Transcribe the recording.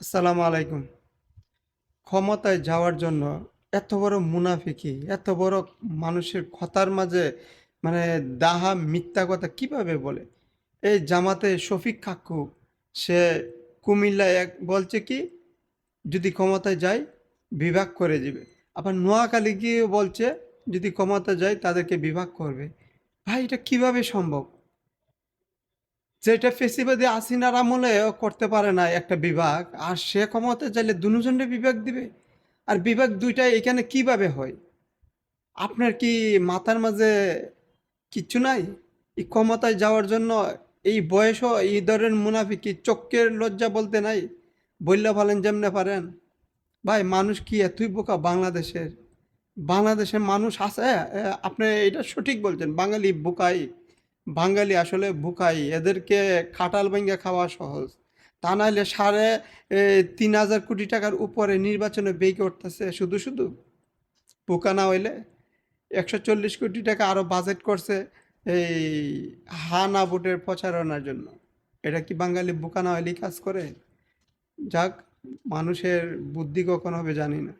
আসসালামু আলাইকুম। ক্ষমতায় যাওয়ার জন্য এত বড় মুনাফিকি, এত বড় মানুষের কথার মাঝে মানে ডাহা মিথ্যা কথা কিভাবে বলে? এই জামাতে শফিক কাকু সে কুমিল্লায় এক বলছে কি যদি ক্ষমতায় যায় বিভাগ করে দিবে। আবার নোয়াখালী গিয়ে বলছে যদি ক্ষমতা যায় তাদেরকে বিভাগ করবে। ভাই এটা কিভাবে সম্ভব? যেটা ফেসিবাদী হাসিনার আমলেও করতে পারে না একটা বিভাগ, আর সে ক্ষমতায় চাইলে দুজনের বিভাগ দিবে। আর বিভাগ দুইটা এখানে কিভাবে হয়? আপনার কি মাথার মাঝে কিচ্ছু নাই? এই ক্ষমতায় যাওয়ার জন্য এই বয়সও এই ধরনের মুনাফিকি চোখের লজ্জা বলতে নাই? বললে বলেন যেমনে পারেন। ভাই মানুষ কি এতই বোকা বাংলাদেশের? বাংলাদেশের মানুষ আছে, আপনি এটা সঠিক বলছেন, বাঙালি বোকাই। বাঙালি আসলে বোকাই, এদেরকে খাটাল ভাঙ্গা খাওয়া সহজ। তা নাহলে ৩,৫০০ কোটি টাকার উপরে নির্বাচনে ব্যয় করতেছে শুধু শুধু। বোকা না হইলে ১৪০ কোটি টাকা আরো বাজেট করছে এই হা না ভোটের প্রচারণার জন্য। এটা কি বাঙালি বোকা না হইলেই কাজ করে? যাক, মানুষের বুদ্ধি কখন হবে জানি না।